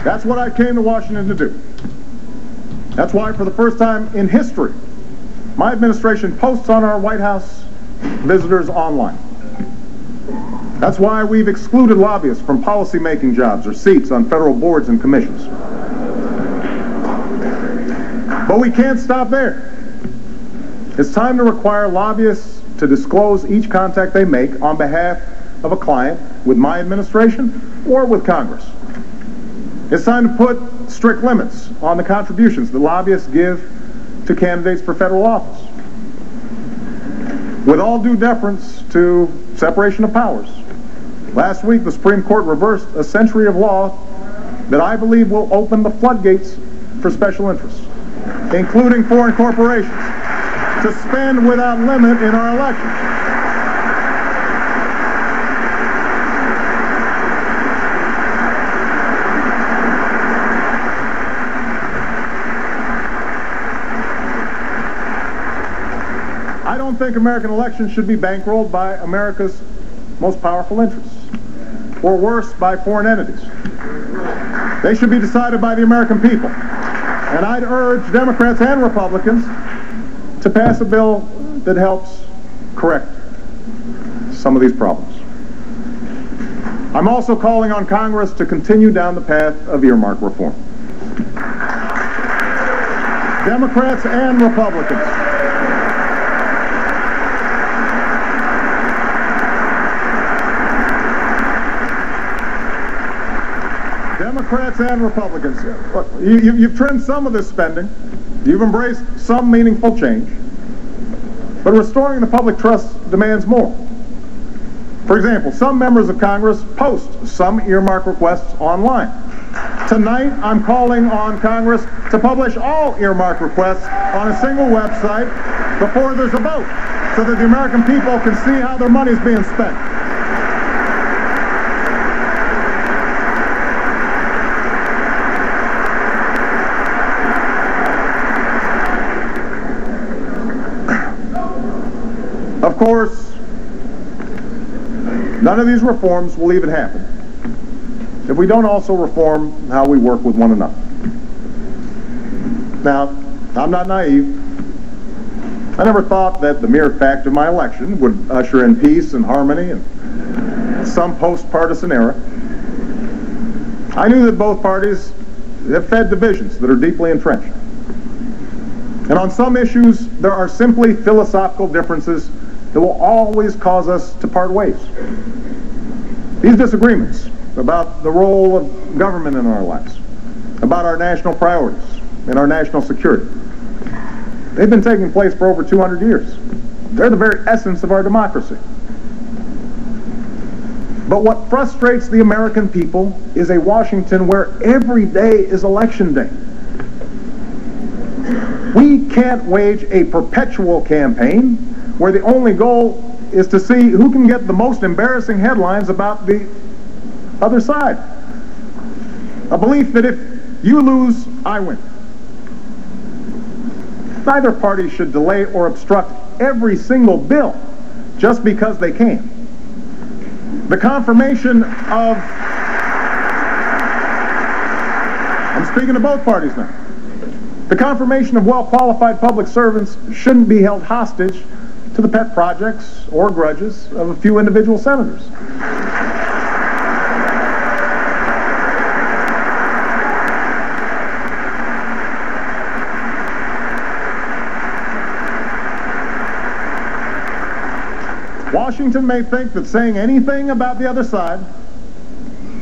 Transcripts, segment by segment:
That's what I came to Washington to do. That's why, for the first time in history, my administration posts on our White House visitors online. That's why we've excluded lobbyists from policy-making jobs or seats on federal boards and commissions. But we can't stop there. It's time to require lobbyists to disclose each contact they make on behalf of a client with my administration or with Congress. It's time to put strict limits on the contributions that lobbyists give to candidates for federal office. With all due deference to separation of powers, last week the Supreme Court reversed a century of law that I believe will open the floodgates for special interests, including foreign corporations, to spend without limit in our elections. I don't think American elections should be bankrolled by America's most powerful interests, or worse, by foreign entities. They should be decided by the American people. And I'd urge Democrats and Republicans to pass a bill that helps correct some of these problems. I'm also calling on Congress to continue down the path of earmark reform. Democrats and Republicans. Democrats and Republicans, look, you've trimmed some of this spending, you've embraced some meaningful change, but restoring the public trust demands more. For example, some members of Congress post some earmark requests online. Tonight, I'm calling on Congress to publish all earmark requests on a single website before there's a vote, so that the American people can see how their money is being spent. Of course, none of these reforms will even happen if we don't also reform how we work with one another. Now, I'm not naive. I never thought that the mere fact of my election would usher in peace and harmony in some post-partisan era. I knew that both parties have fed divisions that are deeply entrenched. And on some issues, there are simply philosophical differences that will always cause us to part ways. These disagreements about the role of government in our lives, about our national priorities and our national security, they've been taking place for over 200 years. They're the very essence of our democracy. But what frustrates the American people is a Washington where every day is election day. We can't wage a perpetual campaign where the only goal is to see who can get the most embarrassing headlines about the other side. A belief that if you lose, I win. Neither party should delay or obstruct every single bill just because they can. The confirmation of... I'm speaking to both parties now. The confirmation of well-qualified public servants shouldn't be held hostage to the pet projects or grudges of a few individual senators. Washington may think that saying anything about the other side,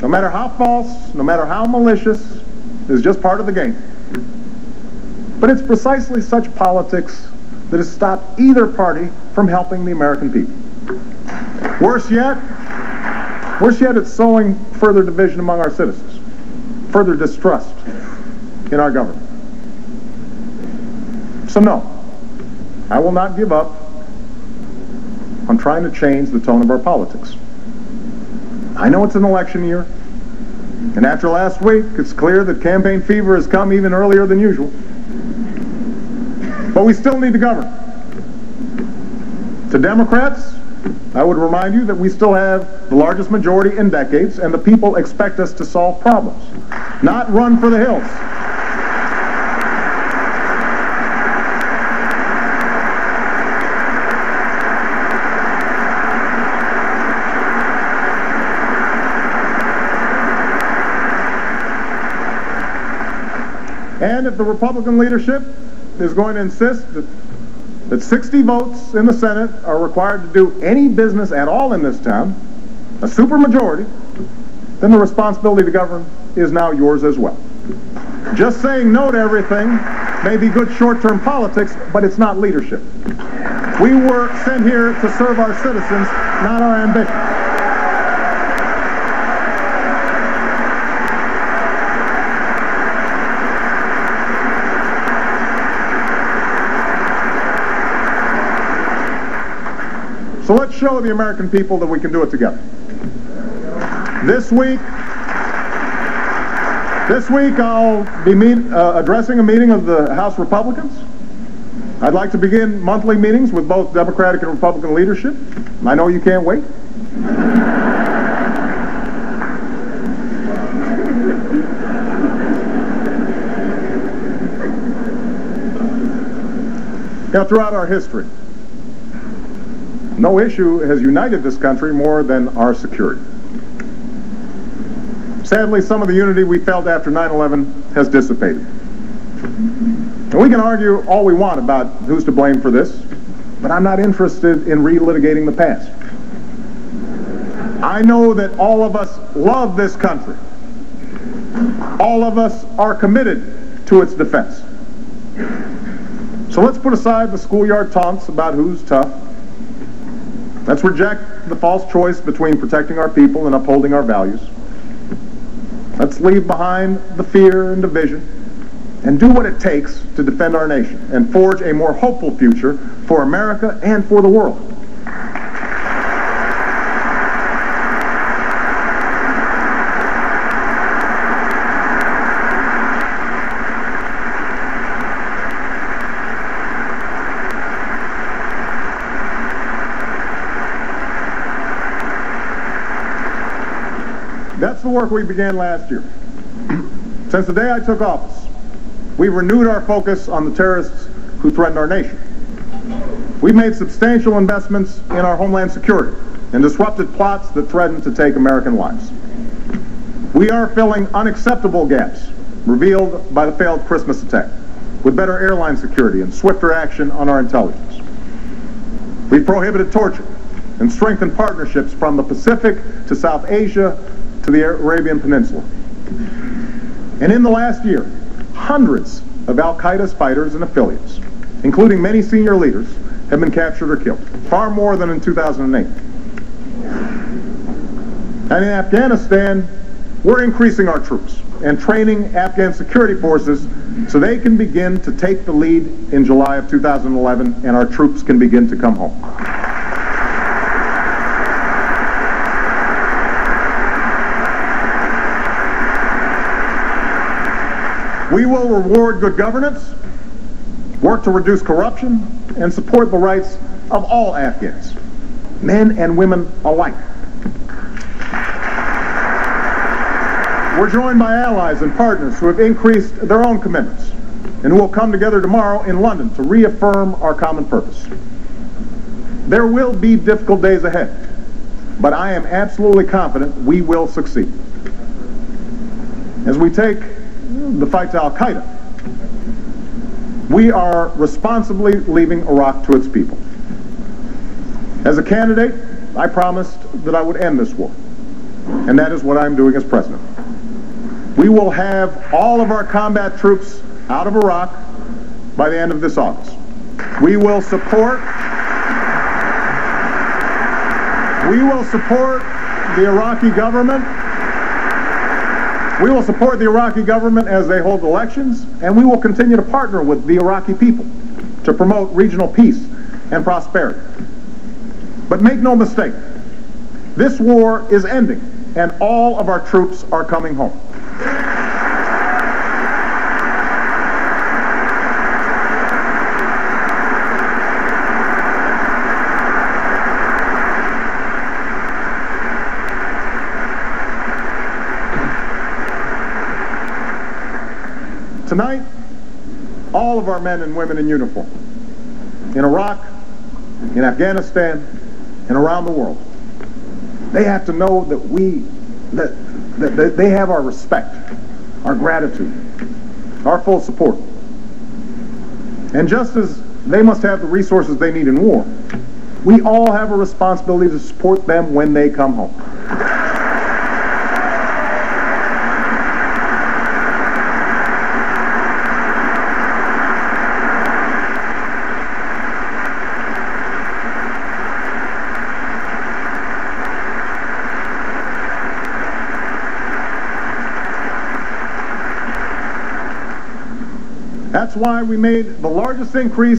no matter how false, no matter how malicious, is just part of the game. But it's precisely such politics that has stopped either party from helping the American people. Worse yet, it's sowing further division among our citizens, further distrust in our government. So no, I will not give up on trying to change the tone of our politics. I know it's an election year, and after last week, it's clear that campaign fever has come even earlier than usual. But we still need to govern. To Democrats, I would remind you that we still have the largest majority in decades, and the people expect us to solve problems. not run for the hills. And if the Republican leadership is going to insist that 60 votes in the Senate are required to do any business at all in this town, a supermajority, then the responsibility to govern is now yours as well. Just saying no to everything may be good short-term politics, but it's not leadership. We were sent here to serve our citizens, not our ambition. So let's show the American people that we can do it together. This week I'll be addressing a meeting of the House Republicans. I'd like to begin monthly meetings with both Democratic and Republican leadership. I know you can't wait. Now, throughout our history, no issue has united this country more than our security. Sadly, some of the unity we felt after 9/11 has dissipated. And we can argue all we want about who's to blame for this, but I'm not interested in relitigating the past. I know that all of us love this country. All of us are committed to its defense. So let's put aside the schoolyard taunts about who's tough. Let's reject the false choice between protecting our people and upholding our values. Let's leave behind the fear and division and do what it takes to defend our nation and forge a more hopeful future for America and for the world. That's the work we began last year. Since the day I took office, we've renewed our focus on the terrorists who threatened our nation. We've made substantial investments in our homeland security and disrupted plots that threaten to take American lives. We are filling unacceptable gaps revealed by the failed Christmas attack with better airline security and swifter action on our intelligence. We've prohibited torture and strengthened partnerships from the Pacific to South Asia to the Arabian Peninsula. And in the last year, hundreds of Al-Qaeda's fighters and affiliates, including many senior leaders, have been captured or killed, far more than in 2008. And in Afghanistan, we're increasing our troops and training Afghan security forces so they can begin to take the lead in July of 2011 and our troops can begin to come home. We will reward good governance, work to reduce corruption, and support the rights of all Afghans, men and women alike. We're joined by allies and partners who have increased their own commitments and who will come together tomorrow in London to reaffirm our common purpose. There will be difficult days ahead, but I am absolutely confident we will succeed. As we take the fight to Al-Qaeda, we are responsibly leaving Iraq to its people. As a candidate, I promised that I would end this war, and that is what I'm doing as president. We will have all of our combat troops out of Iraq by the end of this August. We will support the Iraqi government. We will support the Iraqi government as they hold elections, and we will continue to partner with the Iraqi people to promote regional peace and prosperity. But make no mistake, this war is ending, and all of our troops are coming home. Tonight, all of our men and women in uniform, in Iraq, in Afghanistan, and around the world, they have to know that they have our respect, our gratitude, our full support. And just as they must have the resources they need in war, we all have a responsibility to support them when they come home. That's why we made the largest increase